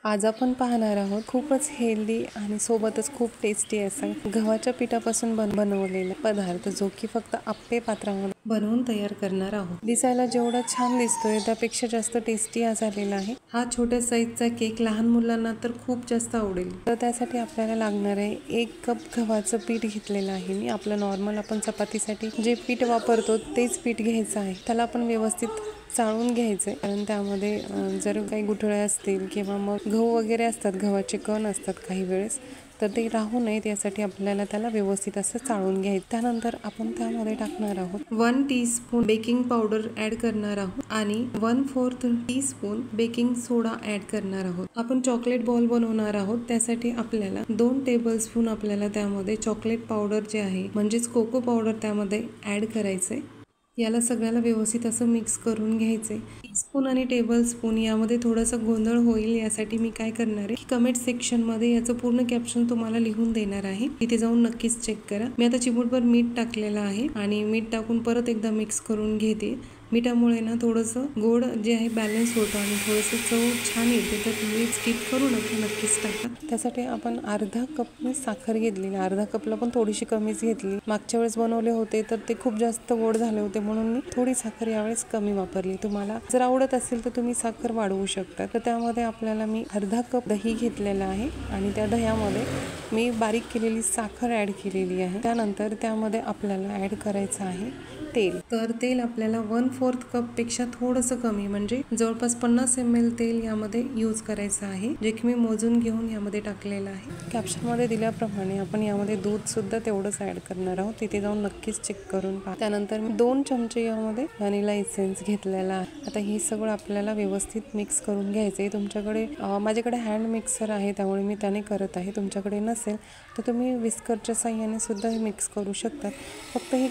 आज आपण पाहणार आहोत खूपच हेल्दी आणि सोबतच खूप टेस्टी असा गव्हाच्या पिठापासून बनवलेला पदार्थ, जो की फक्त आप्पे पात्रामध्ये बनवून तयार करणार आहोत। दिसायला जेवढा छान दिसतोय त्यापेक्षा जास्त टेस्टी हा झालेला आहे। हा छोट्या साईजचा केक लहान मुलांना तर खूप जास्त आवडेल। तर त्यासाठी आपल्याला लागणार आहे 1 कप गव्हाचं पीठ घेतलेलं आहे मी। आपलं नॉर्मल आपण चपातीसाठी जे पीठ वापरतो तेच पीठ घ्यायचं आहे। त्याला आपण व्यवस्थित चाळून घ्यायचंय, कारण त्यामध्ये जर काही गुठळे असतील किंवा मग गहू वगैरे असतात, गव्हाचे कण असतात काही वेळेस, तर ते राहू नयेत यासाठी आपल्याला त्याला व्यवस्थित असं चाळून घ्यायचं। त्यानंतर आपण त्यामध्ये टाकणार आहोत 1 टीस्पून बेकिंग पावडर ऍड करणार आहोत आणि 1/4 टीस्पून बेकिंग सोडा ऍड करणार आहोत। आपण चॉकलेट बॉल बनवणार आहोत, त्यासाठी आपल्याला 2 टेबलस्पून आपल्याला त्यामध्ये चॉकलेट पावडर जे आहे म्हणजेच कोको पावडर त्यामध्ये ऍड करायचंय। याला सगळ्याला व्यवस्थित असं मिक्स करून घ्यायचे। टीस्पून आणि टेबलस्पून यामध्ये थोडासा गोंधळ होईल यासाठी मी काय करणार आहे, कमेंट सेक्शनमध्ये याचं पूर्ण कॅप्शन तुम्हाला लिहून देणार आहे, तिथे जाऊन नक्कीच चेक करा। मी आता चिमूटभर मीठ टाकलेलं आहे आणि मीठ टाकून परत एकदा मिक्स करून घेते। मिठामुळे ना थोडंसं गोड जे आहे बॅलन्स होतं आणि थोडंसं चव छान येते, तर तुम्ही स्किप करू नका, नक्कीच टाका। त्यासाठी आपण अर्धा कप साखर घेतलेली, अर्धा कपला पण थोडीशी कमीच घेतली। मागच्या वेळेस बनवले होते तर ते खूप जास्त गोड झाले होते, म्हणून मी थोडी साखर यावेळेस कमी वापरली। तुम्हाला जर आवडत असेल तर तुम्ही साखर वाढवू शकता। तर त्यामध्ये आपल्याला मी अर्धा कप दही घेतलेला आहे आणि त्या दह्यामध्ये मी बारीक केलेली साखर ऍड केलेली आहे। त्यानंतर त्यामध्ये आपल्याला ऍड करायचं आहे तेल। तर तेल आपल्याला 1/4 कप पेक्षा थोडंसं कमी, म्हणजे जवळपास 50 ml तेल यामध्ये यूज करायचं आहे, जे की मी मोजून घेऊन यामध्ये टाकलेलं आहे। कॅप्शनमध्ये दिल्याप्रमाणे आपण यामध्ये दूध सुद्धा तेवढंच ऍड करणार आहोत, तिथे जाऊन नक्कीच चेक करून पहा। त्यानंतर मी 2 चमचे यामध्ये व्हॅनिला इसेन्स घेतलेला आहे। आता हे सगळं आपल्याला व्यवस्थित मिक्स करून घ्यायचंय। तुमच्याकडे माझ्याकडे हँड मिक्सर आहे त्यामुळे मी त्याने करत आहे, तुमच्याकडे नसेल तर तुम्ही विस्करच्या साह्याने सुद्धा हे मिक्स करू शकता। फक्त हे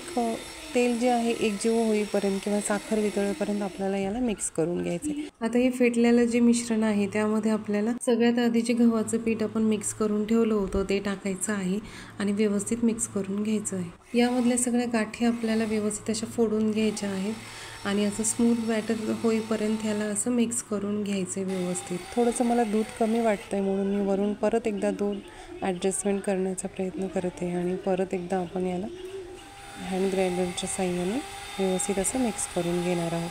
तेल जे आहे एकजीव होईपर्यंत किंवा साखर वितळेपर्यंत आपल्याला याला मिक्स करून घ्यायचे। आता हे फेटलेलं जे मिश्रण आहे त्यामध्ये आपल्याला सगळ्यात आधी जे गव्हाचं पीठ आपण मिक्स करून ठेवलं होतं ते टाकायचं आहे आणि व्यवस्थित मिक्स करून घ्यायचं आहे। यामधल्या सगळ्या गाठी आपल्याला व्यवस्थित अशा फोडून घ्यायच्या आहेत आणि असं स्मूथ बॅटर होईपर्यंत ह्याला असं मिक्स करून घ्यायचं व्यवस्थित। थोडंसं मला दूध कमी वाटतंय म्हणून मी वरून परत एकदा दूध ॲडजस्टमेंट करण्याचा प्रयत्न करते आणि परत एकदा आपण याला हँड ग्राइंडरच्या साह्याने व्यवस्थित असं मिक्स करून घेणार आहोत।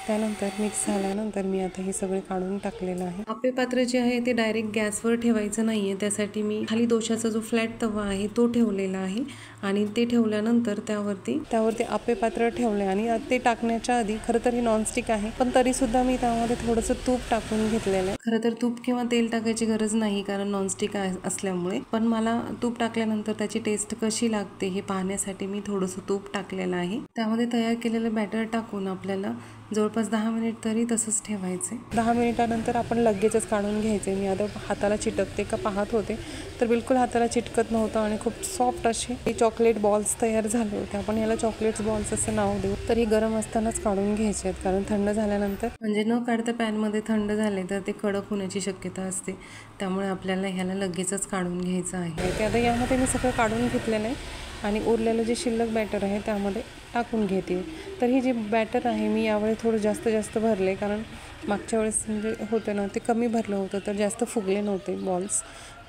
त्यानंतर मिक्स झाल्यानंतर मी आता हे सगळे काढून टाकलेलं आहे। आप्पे पात्र जे आहे ते डायरेक्ट गॅसवर ठेवायचं नाहीये, त्यासाठी मी खाली दोशाचा जो फ्लॅट तवा आहे तो ठेवलेला आहे आणि ते ठेवल्यानंतर त्यावरती आप्पे पात्र ठेवले आणि ते टाकण्याच्या आधी खरं तर हे नॉनस्टिक आहे, पण तरी सुद्धा मी त्यामध्ये थोडंसं तूप टाकून घेतलेलं आहे। खरं तर तूप किंवा तेल टाकायची गरज नाही, कारण नॉनस्टिक असल्यामुळे, पण मला तूप टाकल्यानंतर त्याची टेस्ट कशी लागते हे पाहण्यासाठी मी थोडंसं तूप टाकलेलं आहे। त्यामध्ये तयार केलेलं बॅटर टाकून आपल्याला जवळपास 10 मिनिट तरी तसंच ठेवायचे। 10 मिनिटानंतर आपण लगेचच काढून घ्यायचे। मी आता हाताला चिटकते का पाहत होते, तर बिलकुल हाताला चिटकत नव्हतं आणि खूप सॉफ्ट असे चॉकलेट बॉल्स तयार झाले होते। आपण याला चॉकलेट बॉल्स असं नाव देऊ। तर ही गरम असतानाच काढून घ्यायचे आहेत, कारण थंड झाल्यानंतर म्हणजे न काढता पॅनमध्ये थंड झाले तर ते कडक होण्याची शक्यता असते, त्यामुळे आपल्याला ह्याला लगेचच काढून घ्यायचं आहे। ते आता यामध्ये मी सगळं काढून घेतलेलं आहे आणि उरलेलं जे शिल्लक बॅटर आहे त्यामध्ये टाकून घेते। तर ही जी बॅटर आहे मी यावेळी थोडं जास्त भरले, कारण मागच्या वेळेस म्हणजे होतं ना ते कमी भरलं होतं तर जास्त फुगले नव्हते बॉल्स।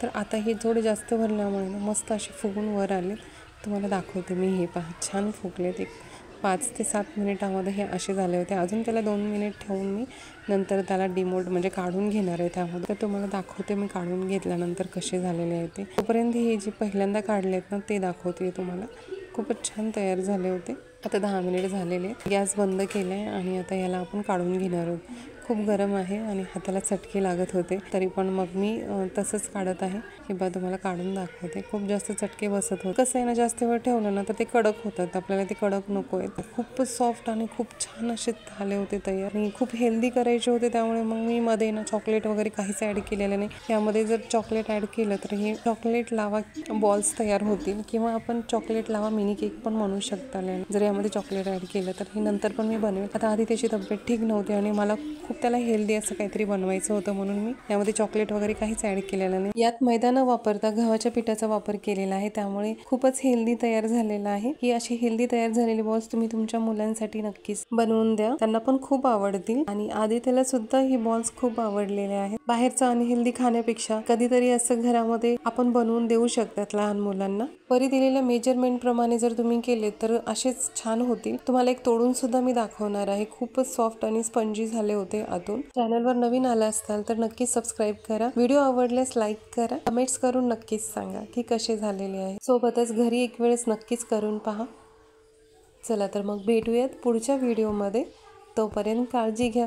तर आता हे थोडे जास्त भरल्यामुळे ना मस्त असे फुगून वर आले। तुम्हाला दाखवते मी, हे पहा छान फुगलेत। 5 ते 7 मिनिटामध्ये हे असे झाले होते। अजून त्याला 2 मिनिट ठेवून मी नंतर त्याला डिमोल्ड म्हणजे काढून घेणार आहे त्यामध्ये। तर तुम्हाला दाखवते मी काढून घेतल्यानंतर कसे झालेले आहे ते। तोपर्यंत हे जे पहिल्यांदा काढले आहेत ना ते दाखवते तुम्हाला। खूपच छान तयार झाले होते। आता 10 मिनिट झालेले, गॅस बंद केला आहे आणि आता याला आपण काढून घेणार आहोत। खूप गरम आहे आणि हाताला चटके लागत होते, तरी पण मग मी तसंच काढत आहे। हे बघा तुम्हाला काढून दाखवते, खूप जास्त चटके बसत होते। कसं आहे ना, जास्त वेळ ठेवलं ना तर ते कडक होतात, आपल्याला ते कडक नको आहेत। खूपच सॉफ्ट आणि खूप छान असे झाले होते तयार आणि खूप हेल्दी करायचे होते, त्यामुळे मग मी मध्ये ना चॉकलेट वगैरे काहीच ॲड केलेलं नाही। यामध्ये जर चॉकलेट ॲड केलं तर हे चॉकलेट लावा बॉल्स तयार होतील, किंवा आपण चॉकलेट लावा मिनी केक पण म्हणू शकता जर यामध्ये चॉकलेट ॲड केलं तर। हे नंतर पण मी बनवेल। आता आधी त्याची तब्येत ठीक नव्हती आणि मला खूप त्याला हेल्दी असं काहीतरी बनवायचं होतं, म्हणून मी यामध्ये चॉकलेट वगैरे काहीच ऍड केलेलं नाही. यात मैदा न वापरता गव्हाच्या पिठाचा वापर केलेला आहे, त्यामुळे खूपच हेल्दी तयार झालेला आहे. ही अशी हेल्दी तयार झालेली बॉल्स तुम्ही तुमच्या मुलांसाठी नक्कीच बनवून द्या, त्यांना पण खूप आवडतील. आणि आदित्यला सुद्धा ही बॉल्स खूप आवडलेले आहेत. बाहेरचं अनहेल्दी खाण्यापेक्षा कधीतरी असं घरामध्ये आपण बनवून देऊ शकतात लहान मुलांना. परी दिलेल्या मेजरमेंट प्रमाणे जर तुम्ही केले तर असेच छान होतील. तुम्हाला एक तोडून सुद्धा मी दाखवणार आहे. खूपच सॉफ्ट आणि स्पंजी झाले होते आतून. चॅनलवर नवीन आला असाल तर नक्कीच सबस्क्राईब करा. व्हिडिओ आवडल्यास लाईक करा. कमेंट्स करून नक्कीच सांगा की कसे झालेले आहे. सोबतच घरी एक वेळेस नक्कीच करून पहा. चला तर मग भेटूयात पुढच्या व्हिडिओमध्ये. तोपर्यंत काळजी घ्या.